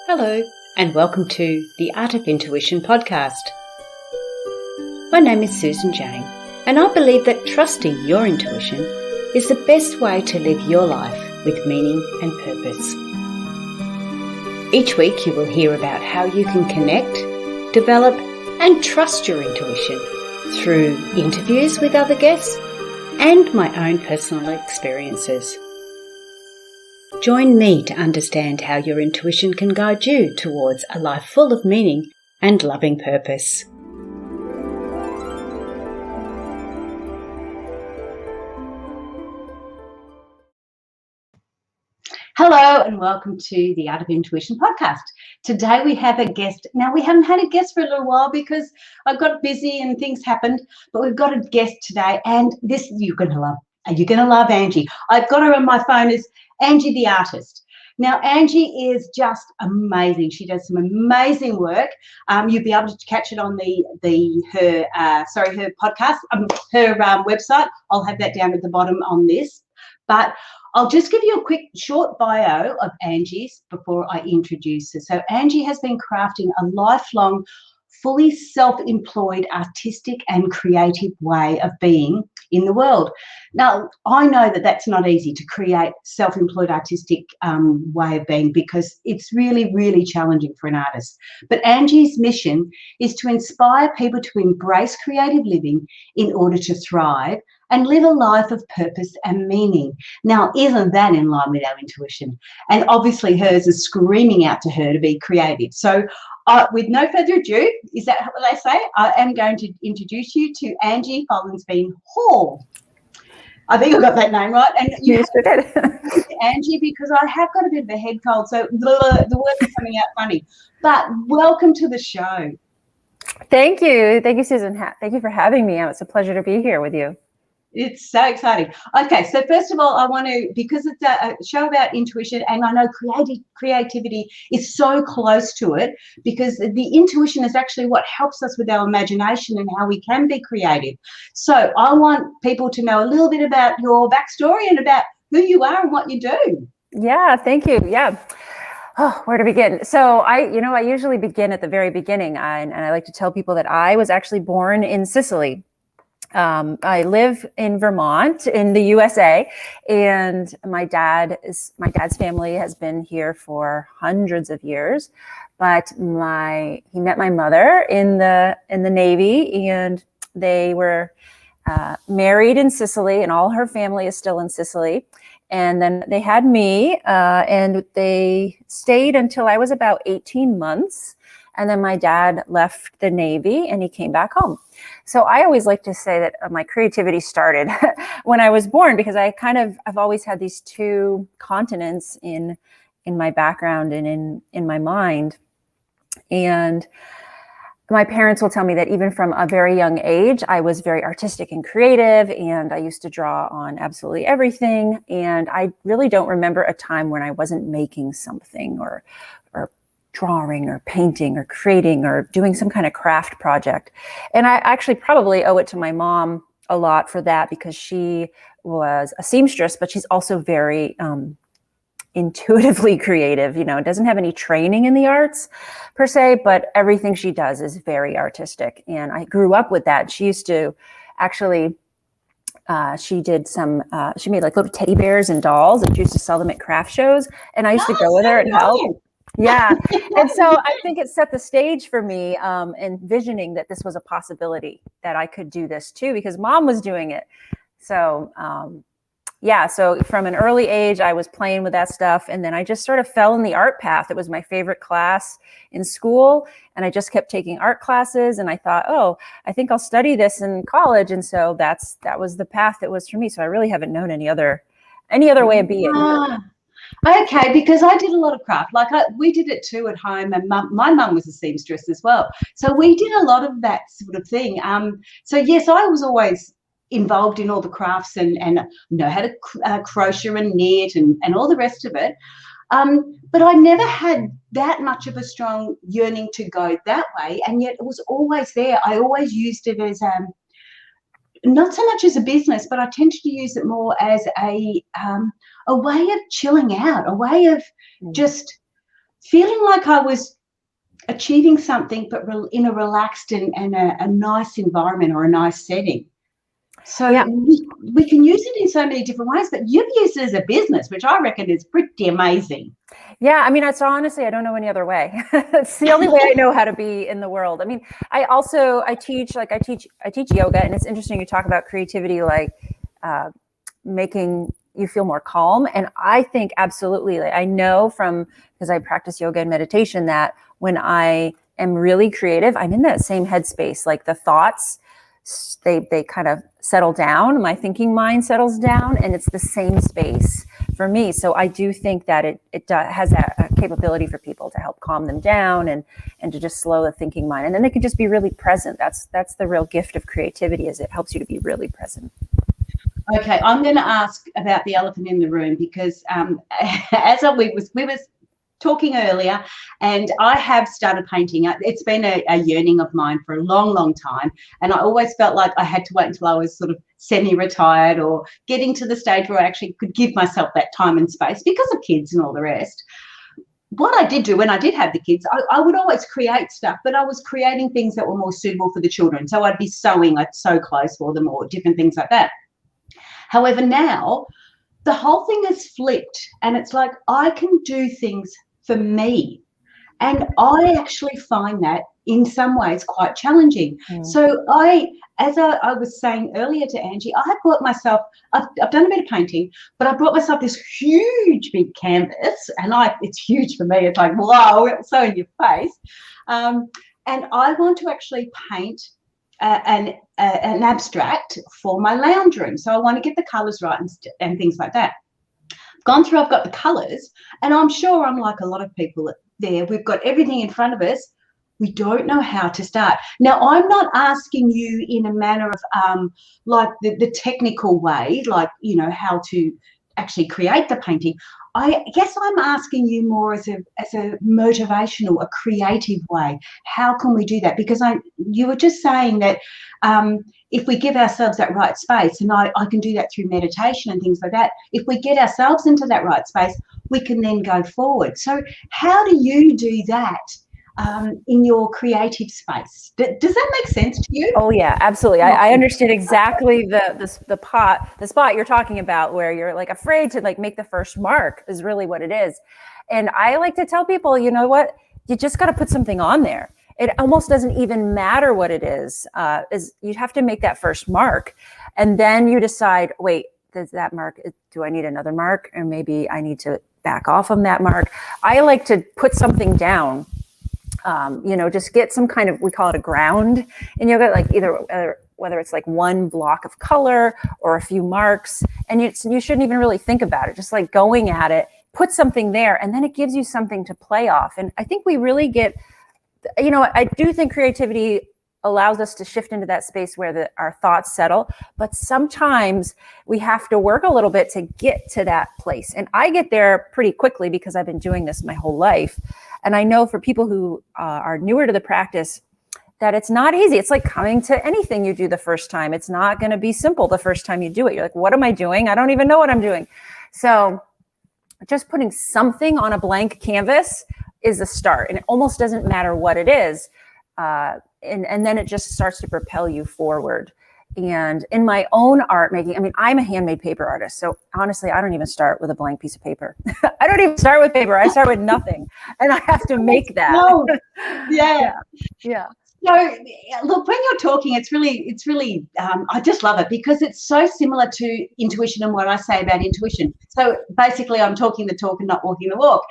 Hello, and welcome to the Art of Intuition podcast. My name is Susan Jane, and I believe that trusting your intuition is the best way to live your life with meaning and purpose. Each week you will hear about how you can connect, develop, and trust your intuition through interviews with other guests and my own personal experiences. Join me to understand how your intuition can guide you towards a life full of meaning and loving purpose. Hello and welcome to the Art of Intuition podcast. Today we have a guest. Now, we haven't had a guest for a little while because I got busy and things happened, but we've got a guest today, and this you're going to love. You're going to love Angie. I've got her on my phone as Angie the artist. Now, Angie is just amazing. She does some amazing work. You'll be able to catch it on her podcast, her website. I'll have that down at the bottom on this. But I'll just give you a quick short bio of Angie's before I introduce her. So Angie has been crafting a lifelong, fully self-employed, artistic and creative way of being in the world. Now, I know that that's not easy to create self-employed artistic way of being, because it's really, really challenging for an artist. But Angie's mission is to inspire people to embrace creative living in order to thrive and live a life of purpose and meaning. Now, isn't that in line with our intuition? And obviously hers is screaming out to her to be creative. So with no further ado, is that what they say? I am going to introduce you to Angie Follensbee-Hall. I think I got that name right. And you sure did. Angie, because I have got a bit of a head cold, so the words are coming out funny. But welcome to the show. Thank you. Thank you, Susan. Thank you for having me. It's a pleasure to be here with you. It's so exciting. Okay, so first of all, I want to, because it's a show about intuition, and I know creativity is so close to it, because the intuition is actually what helps us with our imagination and how we can be creative. So I want people to know a little bit about your backstory and about who you are and what you do. Yeah, thank you. Yeah. Oh, where to begin? So I usually begin at the very beginning, and I like to tell people that I was actually born in Sicily. I live in Vermont in the USA, and my dad's family has been here for hundreds of years, but he met my mother in the Navy, and they were married in Sicily, and all her family is still in Sicily. And then they had me, and they stayed until I was about 18 months. And then my dad left the Navy and he came back home. So I always like to say that my creativity started when I was born, because I've always had these two continents in my background and in my mind. And my parents will tell me that even from a very young age, I was very artistic and creative, and I used to draw on absolutely everything. And I really don't remember a time when I wasn't making something or drawing or painting or creating or doing some kind of craft project. And I actually probably owe it to my mom a lot for that, because she was a seamstress, but she's also very intuitively creative. Doesn't have any training in the arts per se, but everything she does is very artistic. And I grew up with that. She used to actually she made like little teddy bears and dolls, and she used to sell them at craft shows. And I used to go with her and help. Yeah. And so I think it set the stage for me, envisioning that this was a possibility, that I could do this too, because mom was doing it. So, so from an early age, I was playing with that stuff. And then I just sort of fell in the art path. It was my favorite class in school. And I just kept taking art classes. And I thought, I think I'll study this in college. And so that was the path that was for me. So I really haven't known any other way of being. Okay, because I did a lot of craft. We did it too at home, and my mum was a seamstress as well. So we did a lot of that sort of thing. So yes, I was always involved in all the crafts and know how to crochet and knit and all the rest of it. But I never had that much of a strong yearning to go that way, and yet it was always there. I always used it as not so much as a business, but I tended to use it more as a way of chilling out, a way of just feeling like I was achieving something, but in a relaxed and a nice environment or a nice setting. So Yeah. we can use it in so many different ways, but you've used it as a business, which I reckon is pretty amazing. Yeah, I mean, it's honestly, I don't know any other way. It's the only way I know how to be in the world. I mean, I teach yoga, and it's interesting you talk about creativity, like making you feel more calm. And I think absolutely, like, I know because I practice yoga and meditation, that when I am really creative, I'm in that same headspace. Like the thoughts, they kind of settle down. My thinking mind settles down, and it's the same space for me. So I do think that it has that capability for people to help calm them down and to just slow the thinking mind. And then they can just be really present. That's the real gift of creativity, is it helps you to be really present. Okay, I'm going to ask about the elephant in the room, because as we was talking earlier, and I have started painting. It's been a yearning of mine for a long, long time, and I always felt like I had to wait until I was sort of semi-retired or getting to the stage where I actually could give myself that time and space because of kids and all the rest. What I did do when I did have the kids, I would always create stuff, but I was creating things that were more suitable for the children. So I'd be sewing, I'd sew clothes for them or different things like that. However, now the whole thing is flipped, and it's like I can do things for me. And I actually find that in some ways quite challenging. So as I was saying earlier to Angie, I bought myself, I've done a bit of painting, but I brought myself this huge big canvas, and it's huge for me. It's like, wow, it's so in your face. And I want to actually paint an abstract for my lounge room. So I want to get the colours right and things like that. Gone through, I've got the colours, and I'm sure I'm like a lot of people there. We've got everything in front of us. We don't know how to start. Now, I'm not asking you in a manner of like the technical way, like, you know, how to actually create the painting. I guess I'm asking you more as a motivational, a creative way. How can we do that? Because you were just saying that if we give ourselves that right space, and I can do that through meditation and things like that, if we get ourselves into that right space, we can then go forward. So how do you do that in your creative space? Does that make sense to you? Oh yeah, absolutely. I understand exactly the spot you're talking about, where you're like afraid to like make the first mark, is really what it is. And I like to tell people, you know what, you just got to put something on there. It almost doesn't even matter what it is you have to make that first mark, and then you decide, wait, does that mark, do I need another mark, or maybe I need to back off on that mark? I like to put something down. Just get some kind of, we call it a ground in yoga, like whether it's like one block of color or a few marks, and you shouldn't even really think about it, just like going at it, put something there, and then it gives you something to play off. And I think we really get, I do think creativity allows us to shift into that space where our thoughts settle, but sometimes we have to work a little bit to get to that place. And I get there pretty quickly because I've been doing this my whole life. And I know for people who are newer to the practice, that it's not easy. It's like coming to anything you do the first time. It's not going to be simple the first time you do it. You're like, what am I doing? I don't even know what I'm doing. So just putting something on a blank canvas is a start. And it almost doesn't matter what it is. And then it just starts to propel you forward. And in my own art making, I mean, I'm a handmade paper artist. So honestly, I don't even start with a blank piece of paper. I don't even start with paper. I start with nothing. And I have to make that. No. Yeah. Yeah. So look, when you're talking, it's really, I just love it because it's so similar to intuition and what I say about intuition. So basically I'm talking the talk and not walking the walk,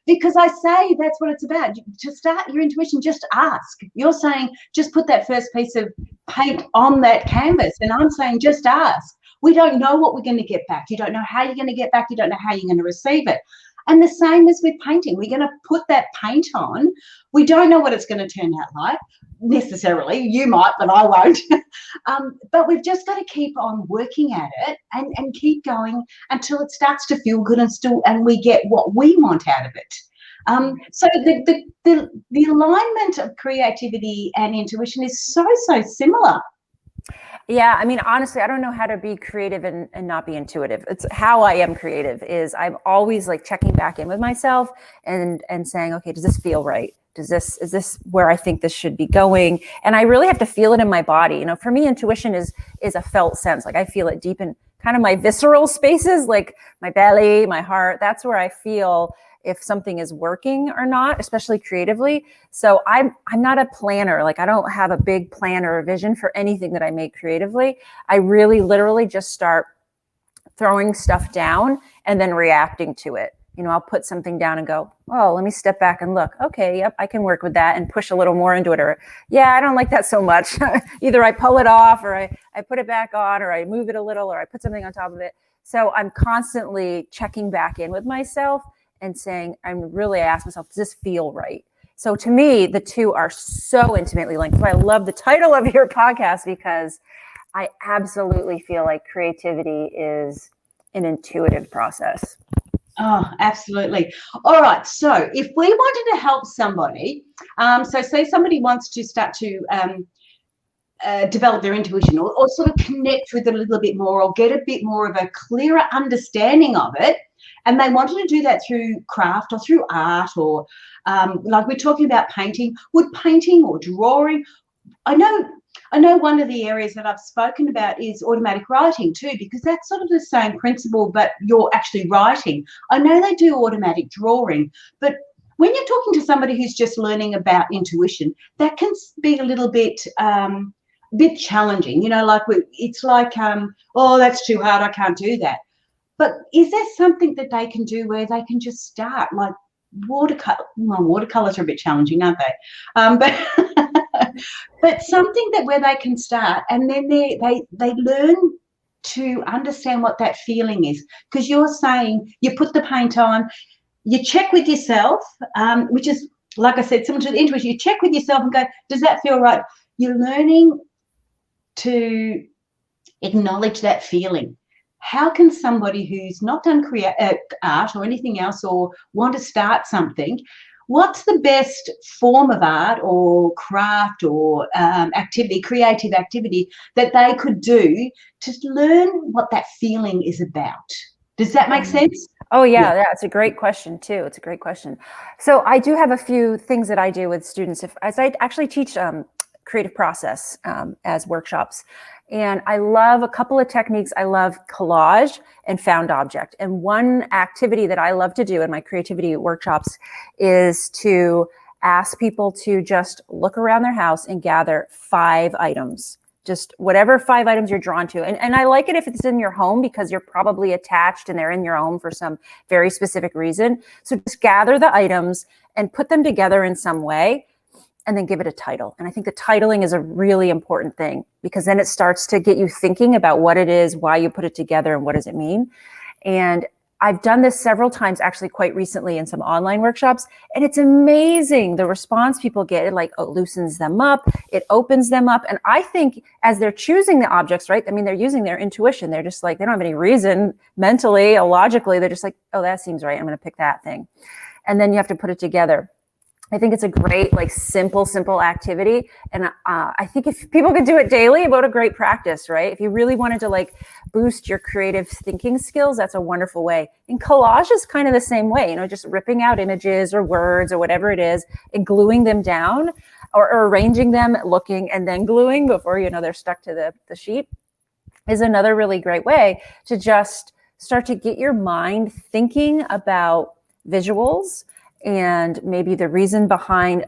because I say that's what it's about. To start your intuition, just ask. You're saying just put that first piece of paint on that canvas, and I'm saying just ask. We don't know what we're going to get back. You don't know how you're going to get back. You don't know how you're going to receive it. And the same as with painting. We're going to put that paint on. We don't know what it's going to turn out like necessarily. You might, but I won't. But we've just got to keep on working at it and keep going until it starts to feel good and we get what we want out of it. So the alignment of creativity and intuition is so similar. Yeah, I mean, honestly, I don't know how to be creative and not be intuitive. It's how I am creative is I'm always like checking back in with myself and saying, okay, does this feel right? Is this where I think this should be going? And I really have to feel it in my body. You know, for me, intuition is a felt sense. Like I feel it deep in kind of my visceral spaces, like my belly, my heart. That's where I feel if something is working or not, especially creatively. So I'm not a planner. Like I don't have a big plan or a vision for anything that I make creatively. I really literally just start throwing stuff down and then reacting to it. You know, I'll put something down and go, oh, let me step back and look. Okay, yep, I can work with that and push a little more into it. Or, yeah, I don't like that so much. Either I pull it off or I put it back on or I move it a little or I put something on top of it. So I'm constantly checking back in with myself and saying, I ask myself, does this feel right? So to me, the two are so intimately linked. So I love the title of your podcast because I absolutely feel like creativity is an intuitive process. Oh, absolutely. All right. So if we wanted to help somebody, so say somebody wants to start to develop their intuition or sort of connect with it a little bit more or get a bit more of a clearer understanding of it, and they wanted to do that through craft or through art or like we're talking about painting, would painting or drawing, I know one of the areas that I've spoken about is automatic writing too, because that's sort of the same principle, but you're actually writing. I know they do automatic drawing, but when you're talking to somebody who's just learning about intuition, that can be a little bit challenging. You know, like it's like, oh, that's too hard, I can't do that. But is there something that they can do where they can just start, like watercolors are a bit challenging, aren't they? But something that where they can start and then they learn to understand what that feeling is. Because you're saying you put the paint on, you check with yourself, which is, like I said, similar to the intuition, you check with yourself and go, does that feel right? You're learning to acknowledge that feeling. How can somebody who's not done art or anything else or want to start something, what's the best form of art or craft or creative activity that they could do to learn what that feeling is about? Does that make sense? Oh, yeah, it's a great question too. It's a great question. So I do have a few things that I do with students as I actually teach creative process as workshops. And I love a couple of techniques. I love collage and found object. And one activity that I love to do in my creativity workshops is to ask people to just look around their house and gather 5 items. Just whatever 5 items you're drawn to. And I like it if it's in your home because you're probably attached and they're in your home for some very specific reason. So just gather the items and put them together in some way and then give it a title. And I think the titling is a really important thing because then it starts to get you thinking about what it is, why you put it together, and what does it mean. And I've done this several times, actually quite recently in some online workshops, and it's amazing the response people get. It loosens them up, it opens them up. And I think as they're choosing the objects, right? I mean, they're using their intuition. They're just like, they don't have any reason mentally or logically. They're just like, oh, that seems right. I'm going to pick that thing. And then you have to put it together. I think it's a great, simple activity. And I think if people could do it daily, what a great practice, right? If you really wanted to boost your creative thinking skills, that's a wonderful way. And collage is kind of the same way, just ripping out images or words or whatever it is and gluing them down or arranging them, looking and then gluing before, they're stuck to the sheet is another really great way to just start to get your mind thinking about visuals and maybe the reason behind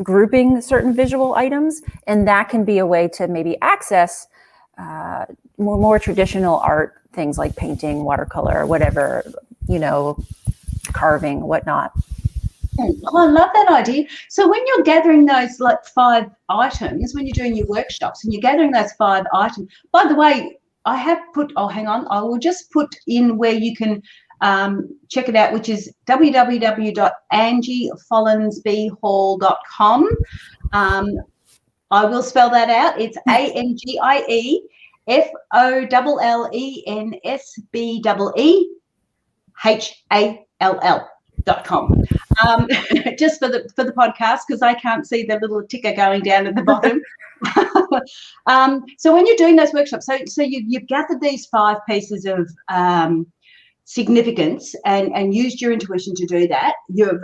grouping certain visual items. And that can be a way to maybe access more traditional art, things like painting, watercolor, whatever, carving, whatnot. Oh, I love that idea. So when you're gathering those 5 items, when you're doing your workshops and you're gathering those 5 items, by the way, I have put, hang on, I will just put in where you can check it out, which is www.angiefollensbee-hall.com. I will spell that out. It's ANGIEFOLLENSBEEHALL. Just for the podcast, because I can't see the little ticker going down at the bottom. So when you're doing those workshops, so you've gathered these 5 pieces of significance and used your intuition to do that. You've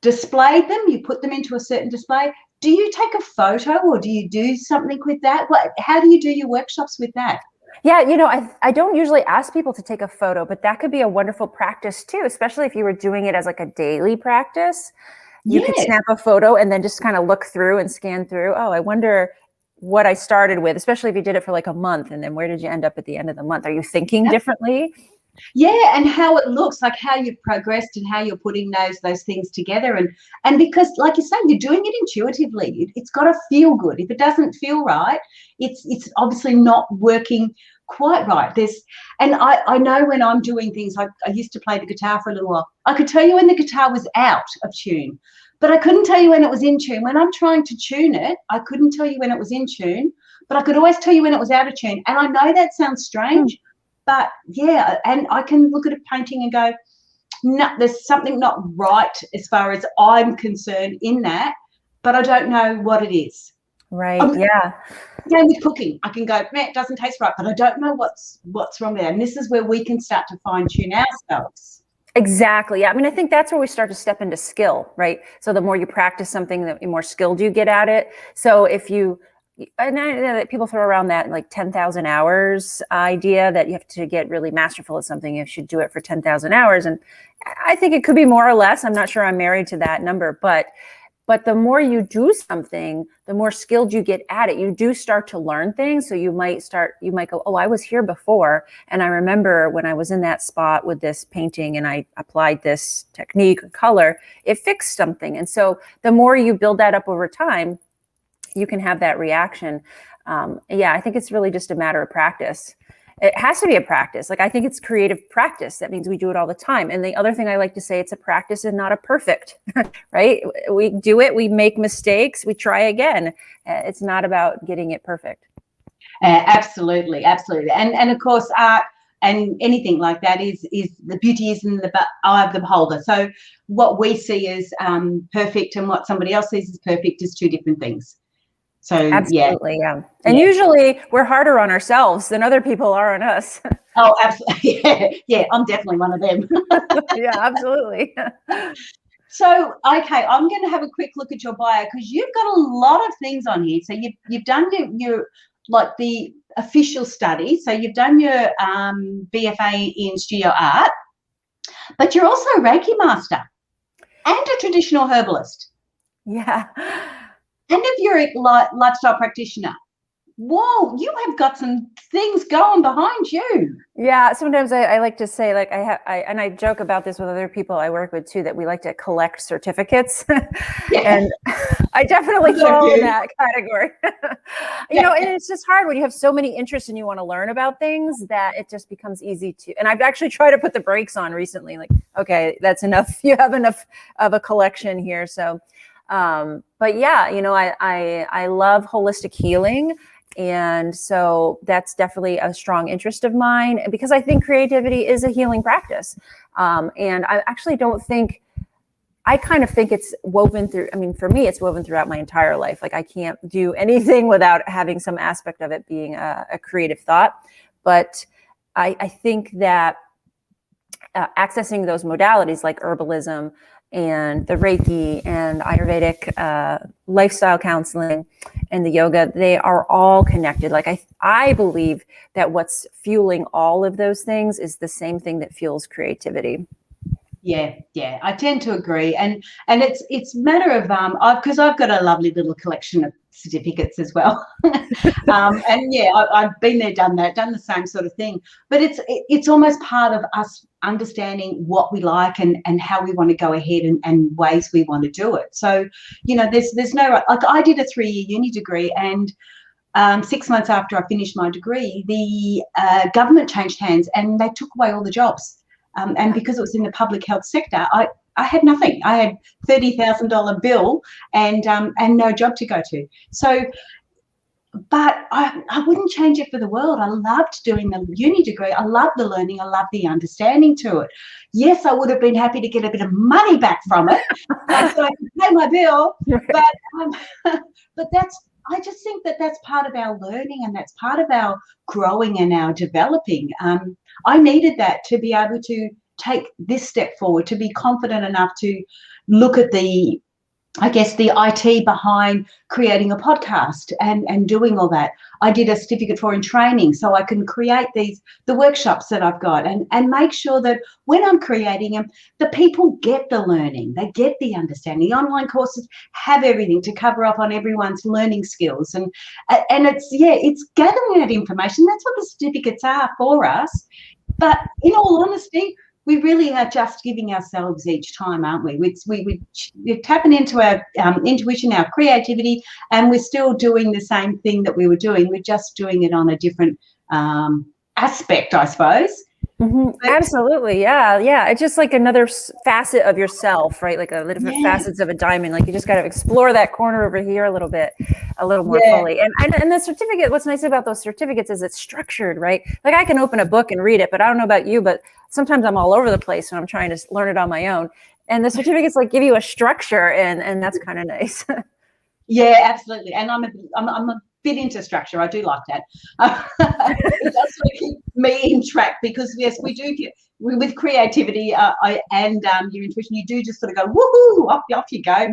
displayed them, you put them into a certain display. Do you take a photo or do you do something with that? How do you do your workshops with that? Yeah, I don't usually ask people to take a photo, but that could be a wonderful practice too, especially if you were doing it as like a daily practice. You could snap a photo and then just kind of look through and scan through. Oh, I wonder what I started with, especially if you did it for like a month, and then where did you end up at the end of the month? Are you thinking differently? Yeah, and how it looks, like how you've progressed and how you're putting those things together. And because, like you say, you're doing it intuitively. It's got to feel good. If it doesn't feel right, it's obviously not working quite right. And I know when I'm doing things, I used to play the guitar for a little while. I could tell you when the guitar was out of tune, but I couldn't tell you when it was in tune. When I'm trying to tune it, I couldn't tell you when it was in tune, but I could always tell you when it was out of tune. And I know that sounds strange. But yeah, and I can look at a painting and go, no, there's something not right as far as I'm concerned in that, but I don't know what it is. Right. Yeah. Same with cooking. I can go, man, it doesn't taste right, but I don't know what's wrong with it. And this is where we can start to fine tune ourselves. Exactly. Yeah. I mean, I think that's where we start to step into skill, right? So the more you practice something, the more skilled you get at it. So if you, and I know that people throw around that like 10,000 hours idea that you have to get really masterful at something. You should do it for 10,000 hours. And I think it could be more or less. I'm not sure I'm married to that number, but the more you do something, the more skilled you get at it. You do start to learn things. So you might go, oh, I was here before. And I remember when I was in that spot with this painting and I applied this technique or color, it fixed something. And so the more you build that up over time, you can have that reaction. Yeah, I think it's really just a matter of practice. It has to be a practice. Like, I think it's creative practice. That means we do it all the time. And the other thing I like to say, it's a practice and not a perfect, right? We do it, we make mistakes, we try again. It's not about getting it perfect. Absolutely. And of course, art and anything like that is the beauty is in the eye of the beholder. So what we see as perfect and what somebody else sees as perfect is 2 different things. So absolutely, yeah. And usually we're harder on ourselves than other people are on us. Oh, absolutely. Yeah, I'm definitely one of them. Yeah, absolutely. So, okay, I'm going to have a quick look at your bio because you've got a lot of things on here. So you've done your like the official study. So you've done your BFA in studio art, but you're also a Reiki master and a traditional herbalist. Yeah. And if you're a lifestyle practitioner, whoa, you have got some things going behind you. Yeah, sometimes I like to say, like, and I joke about this with other people I work with too, that we like to collect certificates. And I definitely fall in that category. You know, and it's just hard when you have so many interests and you want to learn about things that it just becomes easy to, and I've actually tried to put the brakes on recently, like, okay, that's enough. You have enough of a collection here. So, but yeah, you know, I love holistic healing. And so that's definitely a strong interest of mine because I think creativity is a healing practice. And I actually I kind of think it's woven through, I mean, for me, it's woven throughout my entire life. Like, I can't do anything without having some aspect of it being a creative thought. But I think that accessing those modalities like herbalism and the Reiki and Ayurvedic lifestyle counseling and the yoga, they are all connected. Like, I believe that what's fueling all of those things is the same thing that fuels creativity. Yeah, I tend to agree, and it's a matter of because I've got a lovely little collection of certificates as well, and yeah, I've been there, done the same sort of thing. But it's almost part of us understanding what we like and how we want to go ahead and ways we want to do it. So, you know, there's no, like, I did a 3-year uni degree, and 6 months after I finished my degree, the government changed hands and they took away all the jobs. And because it was in the public health sector, I had nothing. I had $30,000 bill and no job to go to. So but I wouldn't change it for the world. I loved doing the uni degree. I love the learning. I love the understanding to it. Yes, I would have been happy to get a bit of money back from it so I could pay my bill. But I just think that that's part of our learning, and that's part of our growing and our developing. I needed that to be able to take this step forward, to be confident enough to look at the IT behind creating a podcast and doing all that. I did a certificate in training so I can create the workshops that I've got and make sure that when I'm creating them, the people get the learning, they get the understanding. The online courses have everything to cover up on everyone's learning skills. And it's gathering that information. That's what the certificates are for us. But in all honesty, we really are just giving ourselves each time, aren't we? We're tapping into our intuition, our creativity, and we're still doing the same thing that we were doing. We're just doing it on a different aspect, I suppose. Absolutely. Yeah. It's just like another facet of yourself, right? Like a little facets of a diamond. Like you just got to explore that corner over here a little more fully. And the certificate, what's nice about those certificates is it's structured, right? Like I can open a book and read it, but I don't know about you, but sometimes I'm all over the place when I'm trying to learn it on my own. And the certificates like give you a structure, and that's kind of nice. Yeah, absolutely. And I'm a bit into structure. I do like that. It does sort of keep me in track, because yes, we do get with creativity and your intuition. You do just sort of go woohoo, off you go.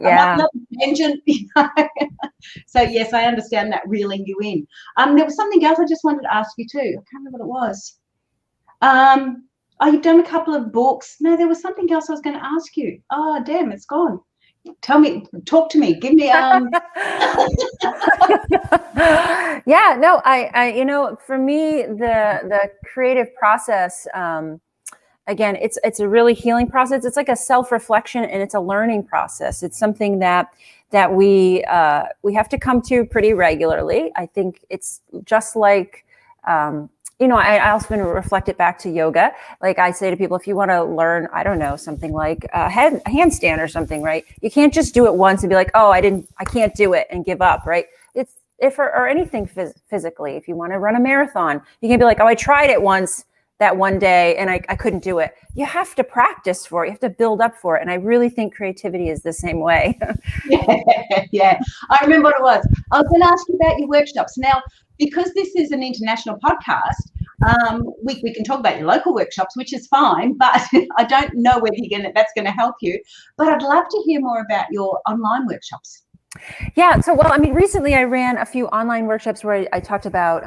Yeah. Tangent, So yes, I understand that, reeling you in. There was something else I just wanted to ask you too. I can't remember what it was. You've done a couple of books. No, there was something else I was going to ask you. Oh, damn, it's gone. Tell me, talk to me, give me Yeah, no, I for me, the creative process, again, it's a really healing process. It's like a self-reflection, and it's a learning process. It's something that we have to come to pretty regularly. I think it's just like, I also reflect it back to yoga. Like I say to people, if you want to learn, I don't know, something like a handstand or something, right? You can't just do it once and be like, oh, I can't do it, and give up, right? It's or anything physically. If you want to run a marathon, you can be like, oh, I tried it once that one day and I couldn't do it. You have to practice for it. You have to build up for it. And I really think creativity is the same way. Yeah. I remember what it was. I was going to ask you about your workshops. Now, because this is an international podcast, we can talk about your local workshops, which is fine, but I don't know whether that's going to help you. But I'd love to hear more about your online workshops. Yeah. So, recently I ran a few online workshops where I talked about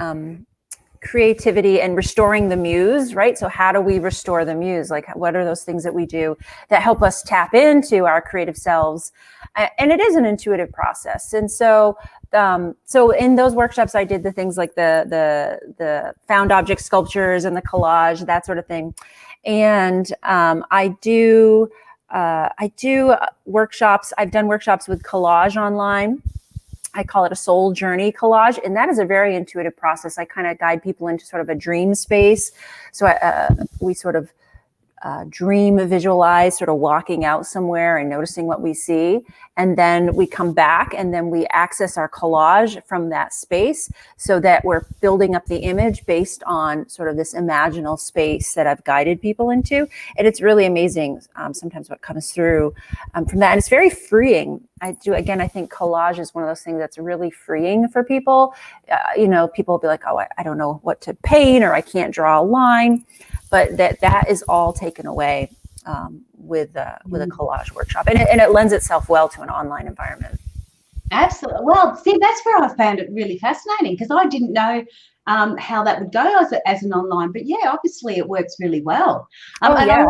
creativity and restoring the muse, right? So how do we restore the muse? Like, what are those things that we do that help us tap into our creative selves? And it is an intuitive process. And so in those workshops, I did the things like the found object sculptures and the collage, that sort of thing. And I do workshops. I've done workshops with collage online. I call it a soul journey collage. And that is a very intuitive process. I kind of guide people into sort of a dream space. So we sort of dream, visualize, sort of walking out somewhere and noticing what we see. And then we come back and then we access our collage from that space so that we're building up the image based on sort of this imaginal space that I've guided people into. And it's really amazing sometimes what comes through from that. And it's very freeing. I think collage is one of those things that's really freeing for people. People will be like, oh, I don't know what to paint, or I can't draw a line. But that is all taken away with a collage workshop, and it lends itself well to an online environment. Absolutely. Well, see, that's where I found it really fascinating, because I didn't know how that would go as an online. But yeah, obviously it works really well. I love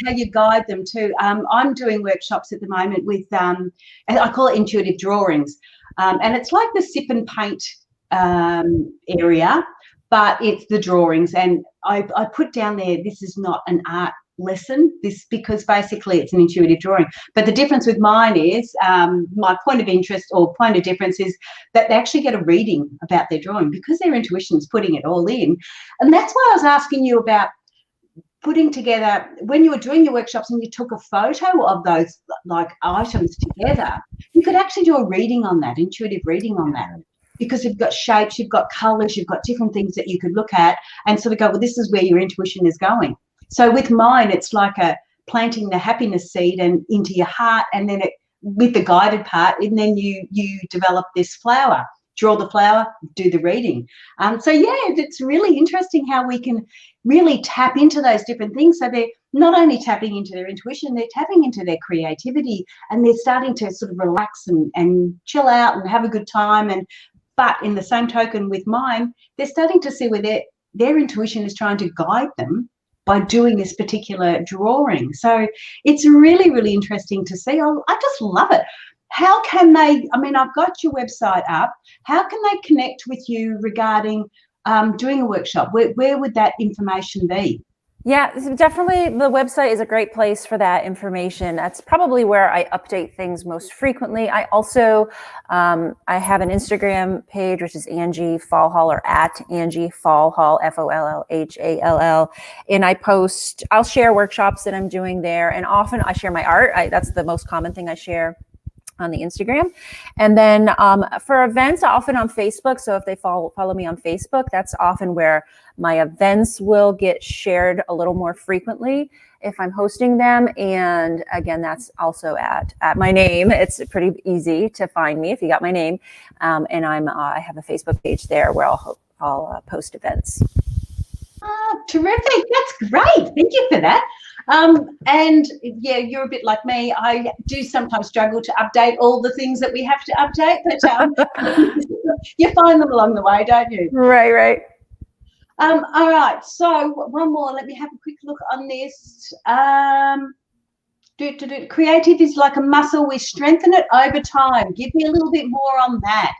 how you guide them too. I'm doing workshops at the moment with I call it intuitive drawings, and it's like the sip and paint area. But it's the drawings, and I put down there, this is not an art lesson, because basically it's an intuitive drawing. But the difference with mine is my point of interest or point of difference is that they actually get a reading about their drawing, because their intuition is putting it all in. And that's why I was asking you about putting together, when you were doing your workshops and you took a photo of those like items together, you could actually do a reading on that, intuitive reading on that. because you've got shapes, you've got colours, you've got different things that you could look at and sort of go, well, this is where your intuition is going. So with mine, it's like planting the happiness seed and into your heart, and then with the guided part, and then you develop this flower. Draw the flower, do the reading. So yeah, it's really interesting how we can really tap into those different things. So they're not only tapping into their intuition, they're tapping into their creativity, and they're starting to sort of relax and chill out and have a good time. But in the same token with mine, they're starting to see where their intuition is trying to guide them by doing this particular drawing. So it's really, really interesting to see. I just love it. How can they, I mean, I've got your website up. How can they connect with you regarding doing a workshop? Where would that information be? Yeah, definitely the website is a great place for that information. That's probably where I update things most frequently. I also, I have an Instagram page, which is Angie Follhall, or at Angie Follhall, Follhall. And I'll share workshops that I'm doing there. And often I share my art. That's the most common thing I share on the Instagram. And then for events, often on Facebook. So if they follow me on Facebook, that's often where my events will get shared a little more frequently if I'm hosting them. And again, that's also at my name. It's pretty easy to find me if you got my name. And I have a Facebook page there where I'll post events. Terrific. That's great. Thank you for that. And yeah, you're a bit like me. I do sometimes struggle to update all the things that we have to update, but you find them along the way, don't you? Right. All right. So one more. Let me have a quick look on this. Creative is like a muscle. We strengthen it over time. Give me a little bit more on that.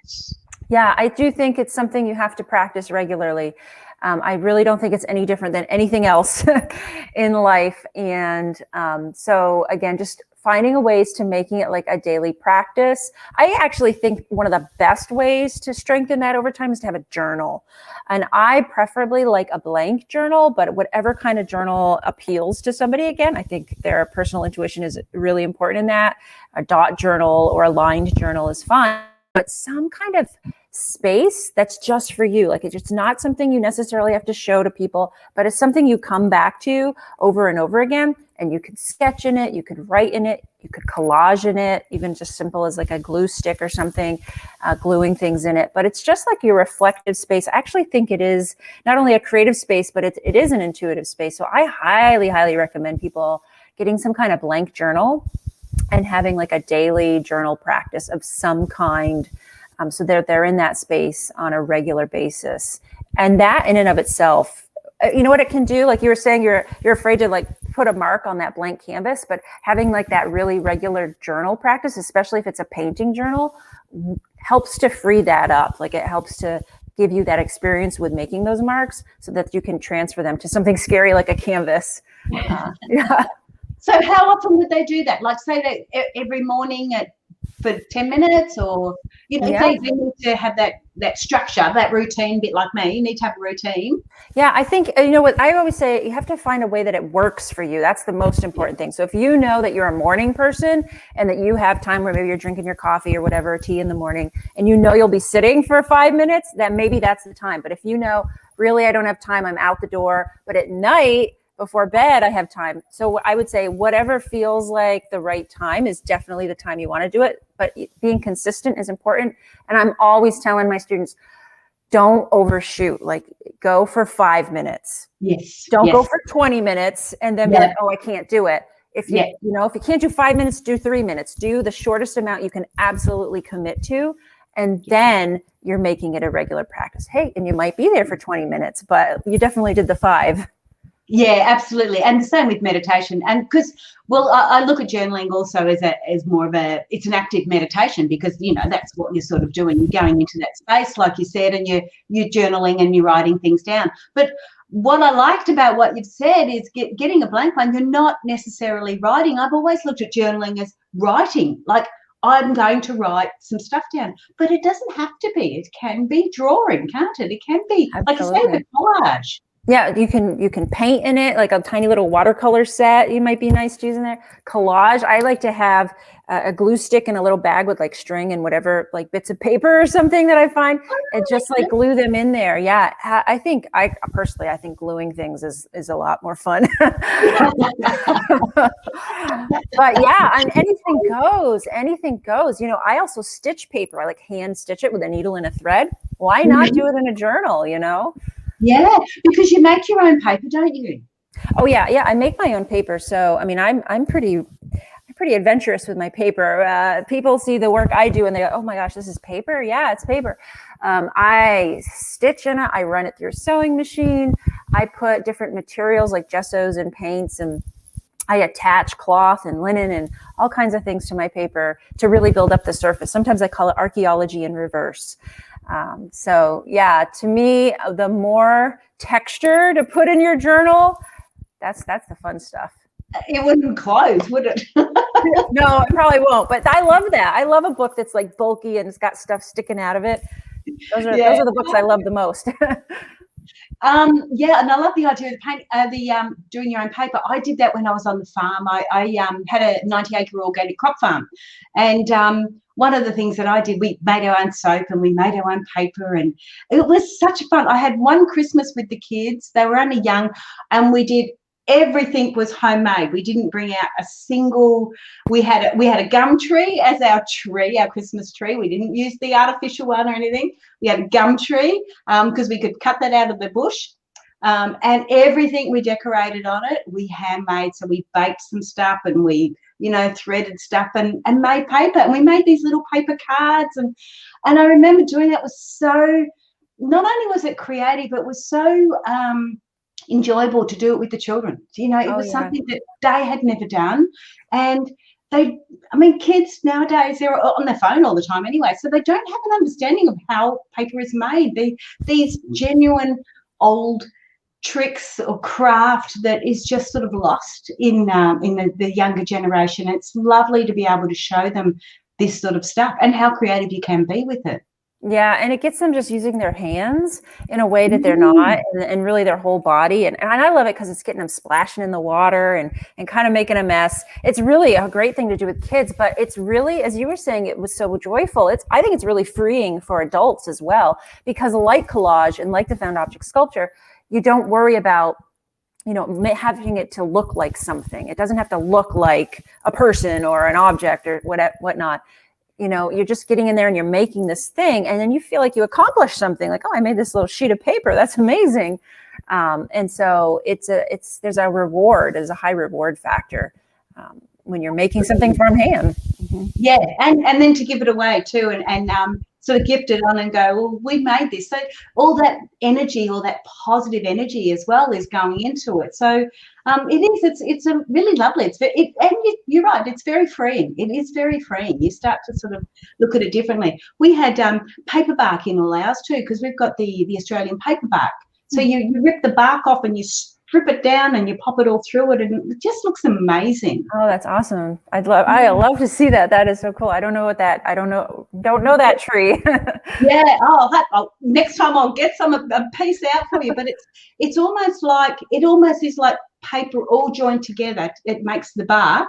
Yeah, I do think it's something you have to practice regularly. I really don't think it's any different than anything else in life. And so again, just finding ways to making it like a daily practice. I actually think one of the best ways to strengthen that over time is to have a journal. And I preferably like a blank journal, but whatever kind of journal appeals to somebody. Again, I think their personal intuition is really important in that. A dot journal or a lined journal is fine, but some kind of space that's just for you. Like it's not something you necessarily have to show to people, but it's something you come back to over and over again. And you could sketch in it, you could write in it, you could collage in it, even just simple as like a glue stick or something, gluing things in it. But it's just like your reflective space. I actually think it is not only a creative space, but it is an intuitive space. So I highly, highly recommend people getting some kind of blank journal and having like a daily journal practice of some kind. So they're in that space on a regular basis. And that in and of itself, you know what it can do? Like you were saying, you're afraid to like put a mark on that blank canvas, but having like that really regular journal practice, especially if it's a painting journal, helps to free that up. Like it helps to give you that experience with making those marks so that you can transfer them to something scary like a canvas. Yeah. So how often would they do that? Like say that every morning for 10 minutes, or they need to have that structure, that routine, a bit like me. You need to have a routine. Yeah, I think, what I always say, you have to find a way that it works for you. That's the most important thing. So if you know that you're a morning person and that you have time where maybe you're drinking your coffee or whatever, tea in the morning, and you'll be sitting for 5 minutes, then maybe that's the time. But if really I don't have time, I'm out the door, but at night, before bed, I have time. So I would say whatever feels like the right time is definitely the time you want to do it. But being consistent is important. And I'm always telling my students, don't overshoot. Like go for 5 minutes. Yes. Don't go for 20 minutes and then be like, oh, I can't do it. If you if you can't do 5 minutes, do 3 minutes. Do the shortest amount you can absolutely commit to. And then you're making it a regular practice. Hey, and you might be there for 20 minutes, but you definitely did the 5. Yeah, absolutely. And the same with meditation. And because, I look at journaling also as more of it's an active meditation, because, that's what you're sort of doing. You're going into that space, like you said, and you're journaling and you're writing things down. But what I liked about what you've said is getting a blank one. You're not necessarily writing. I've always looked at journaling as writing, like I'm going to write some stuff down. But it doesn't have to be. It can be drawing, can't it? It can be, like you say, the collage. Yeah, you can paint in it, like a tiny little watercolor set. You might be nice to use in there. Collage. I like to have a glue stick in a little bag with like string and whatever, like bits of paper or something that I find, and just like glue them in there. Yeah, I personally, I think gluing things is a lot more fun. But yeah, and anything goes. Anything goes. You know, I also stitch paper. I like hand stitch it with a needle and a thread. Why not do it in a journal? You know. Yeah, because you make your own paper, don't you? Oh yeah, I make my own paper. So I mean, I'm pretty adventurous with my paper. People see the work I do and they go, "Oh my gosh, this is paper." Yeah, it's paper. I stitch in it. I run it through a sewing machine. I put different materials like gessos and paints, and I attach cloth and linen and all kinds of things to my paper to really build up the surface. Sometimes I call it archaeology in reverse. So yeah, to me, the more texture to put in your journal, that's the fun stuff. It wouldn't close, would it? No, it probably won't. But I love that. I love a book that's like bulky and it's got stuff sticking out of it. Those are the books I love the most. Yeah, and I love the idea of doing your own paper. I did that when I was on the farm. I had a 90-acre organic crop farm, and one of the things that I did, we made our own soap and we made our own paper, and it was such fun. I had one Christmas with the kids; they were only young, and we did. Everything was homemade. We didn't bring out a single. We had a gum tree as our tree, our Christmas tree. We didn't use the artificial one or anything. We had a gum tree because we could cut that out of the bush, and everything we decorated on it. We handmade. So we baked some stuff and we, threaded stuff and made paper. And we made these little paper cards and I remember doing that. Was so. Not only was it creative, but it was so. Enjoyable to do it with the children. It was something that they had never done, and kids nowadays, they're on their phone all the time anyway, so they don't have an understanding of how paper is made. These genuine old tricks or craft that is just sort of lost in the younger generation. It's lovely to be able to show them this sort of stuff and how creative you can be with it. Yeah, and it gets them just using their hands in a way that they're not, and really their whole body. And I love it because it's getting them splashing in the water and kind of making a mess. It's really a great thing to do with kids, but it's really, as you were saying, it was so joyful. I think it's really freeing for adults as well, because like collage and like the found object sculpture, you don't worry about having it to look like something. It doesn't have to look like a person or an object or whatnot. You're just getting in there and you're making this thing, and then you feel like you accomplished something. Like, oh, I made this little sheet of paper. That's amazing. And so there's a reward, there's a high reward factor when you're making something from hand. Mm-hmm. Yeah, and then to give it away too, and sort of gift it on and go, well, we made this. So all that energy, all that positive energy as well is going into it. So it's a really lovely. You're right. It's very freeing. It is very freeing. You start to sort of look at it differently. We had paper bark in all ours too, because we've got the Australian paper bark. So you rip the bark off and you strip it down and you pop it all through it, and it just looks amazing. Oh, that's awesome. I love to see that. That is so cool. I don't know don't know that tree. Yeah. Next time I'll get a piece out for you. But it's almost is like paper all joined together. It makes the bark,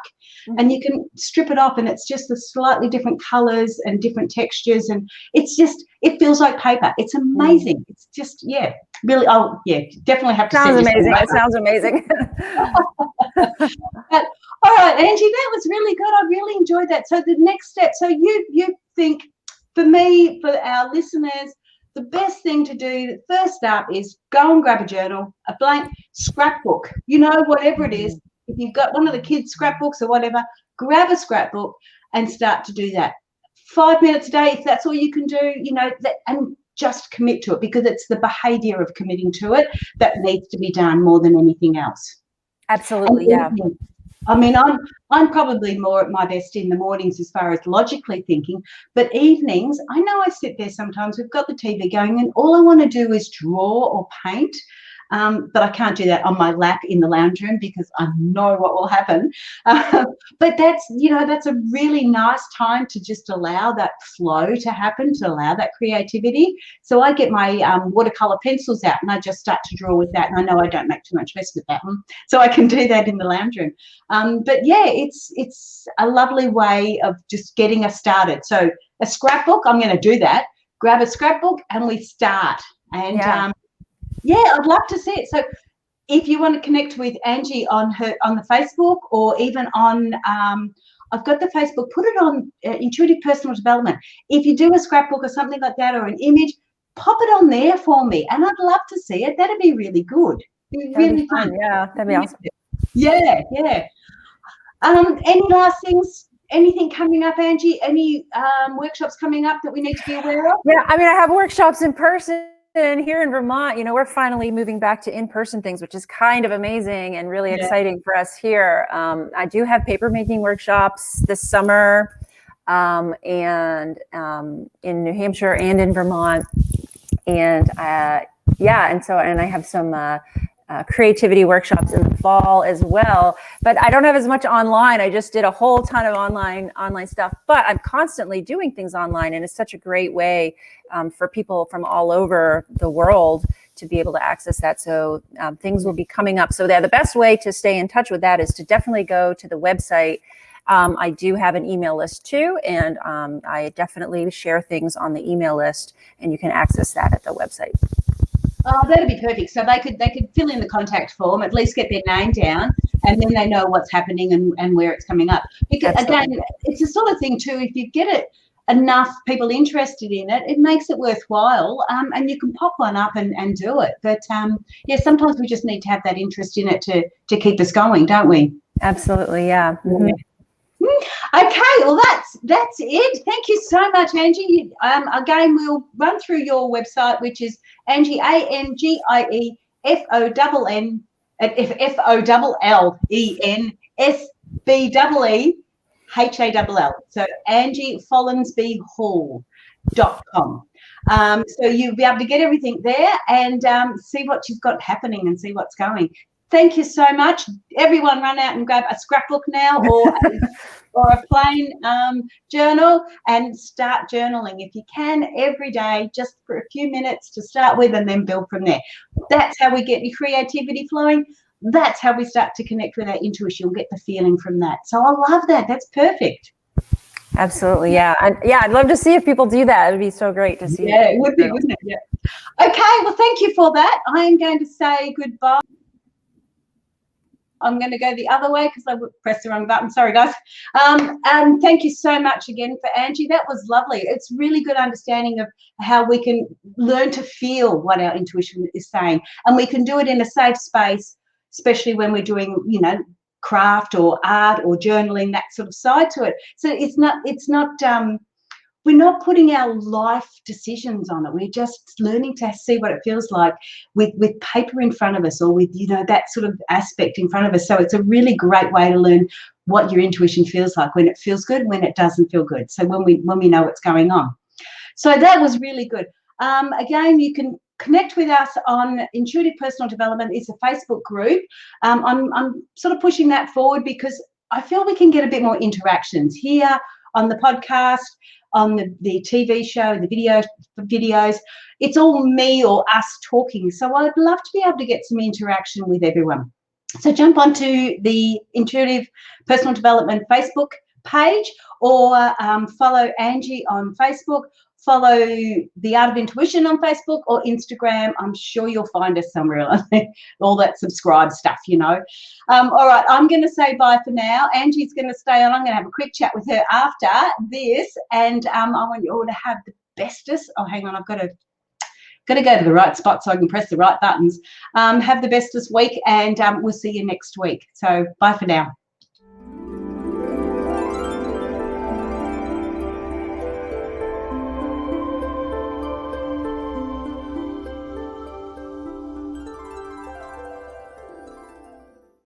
and you can strip it off, and it's just the slightly different colors and different textures, and it feels like paper. It's amazing. It's just really. Oh yeah, definitely have to. Sounds amazing. It sounds amazing. But, all right, Angie, that was really good. I really enjoyed that. So the next step. So you think, for me, for our listeners, the best thing to do, first up, is go and grab a journal, a blank scrapbook, whatever it is. If you've got one of the kids' scrapbooks or whatever, grab a scrapbook and start to do that. 5 minutes a day, if that's all you can do, and just commit to it, because it's the behavior of committing to it that needs to be done more than anything else. Absolutely, yeah. I'm probably more at my best in the mornings as far as logically thinking, but evenings, I know I sit there sometimes, we've got the TV going, and all I want to do is draw or paint. but I can't do that on my lap in the lounge room because I know what will happen. But that's, you know, that's a really nice time to just allow that flow to happen, to allow that creativity. So I get my watercolor pencils out and I just start to draw with that. And I know I don't make too much mess with that one, so I can do that in the lounge room. But yeah, it's a lovely way of just getting us started. So a scrapbook, I'm going to do that. Grab a scrapbook and we start. And yeah, I'd love to see it. So if you want to connect with Angie on the Facebook, or even on I've got the Facebook, put it on Intuitive Personal Development. If you do a scrapbook or something like that, or an image, pop it on there for me, and I'd love to see it. That'd be really good. That'd be really fun. Yeah, that'd be awesome. Yeah. Any last things? Anything coming up, Angie? Any workshops coming up that we need to be aware of? Yeah, I mean, I have workshops in person here in Vermont. You know, we're finally moving back to in-person things, which is kind of amazing and really exciting for us here. I do have paper making workshops this summer, and in New Hampshire and in Vermont, and and I have some creativity workshops in the fall as well, but I don't have as much online. I just did a whole ton of online stuff, but I'm constantly doing things online, and it's such a great way for people from all over the world to be able to access that. So things will be coming up. So the best way to stay in touch with that is to definitely go to the website. I do have an email list too, and I definitely share things on the email list, and you can access that at the website. Oh, that'd be perfect. So they could fill in the contact form, at least get their name down, and then they know what's happening and where it's coming up. Because again, it's the sort of thing too, if you get it enough people interested in it, it makes it worthwhile, and you can pop one up and do it. But yeah, sometimes we just need to have that interest in it to keep us going, don't we? Absolutely, yeah. Mm-hmm. Okay, well that's it. Thank you so much, Angie. Again, we'll run through your website, which is Angie, ANGIE FOLLEN SBEEHALL. So Angie Follensbee-Hall.com. So you'll be able to get everything there and see what you've got happening and see what's going. Thank you so much. Everyone run out and grab a scrapbook now, or a plain journal, and start journaling if you can every day, just for a few minutes to start with, and then build from there. That's how we get your creativity flowing. That's how we start to connect with our intuition. You'll get the feeling from that. So I love that. That's perfect. Absolutely, yeah. I'd love to see if people do that. It would be so great to see. Yeah, it would be, wouldn't it? Yeah. Okay, well, thank you for that. I am going to say goodbye. I'm going to go the other way because I pressed the wrong button. Sorry, guys. And thank you so much again for Angie. That was lovely. It's really good understanding of how we can learn to feel what our intuition is saying. And we can do it in a safe space, especially when we're doing, you know, craft or art or journaling, that sort of side to it. So we're not putting our life decisions on it. We're just learning to see what it feels like with paper in front of us, or with, you know, that sort of aspect in front of us. So it's a really great way to learn what your intuition feels like, when it feels good, when it doesn't feel good. So when we know what's going on. So that was really good. Again, you can connect with us on Intuitive Personal Development. It's a Facebook group. I'm sort of pushing that forward because I feel we can get a bit more interactions here on the podcast, on the TV show, the videos. It's all me or us talking. So I'd love to be able to get some interaction with everyone. So jump onto the Intuitive Personal Development Facebook page, or follow Angie on Facebook, follow The Art of Intuition on Facebook or Instagram. I'm sure you'll find us somewhere on all that subscribe stuff, you know. All right, I'm going to say bye for now. Angie's going to stay on. I'm going to have a quick chat with her after this, and I want you all to have the bestest. Oh, hang on, I've got to go to the right spot so I can press the right buttons. Have the bestest week, and we'll see you next week. So bye for now.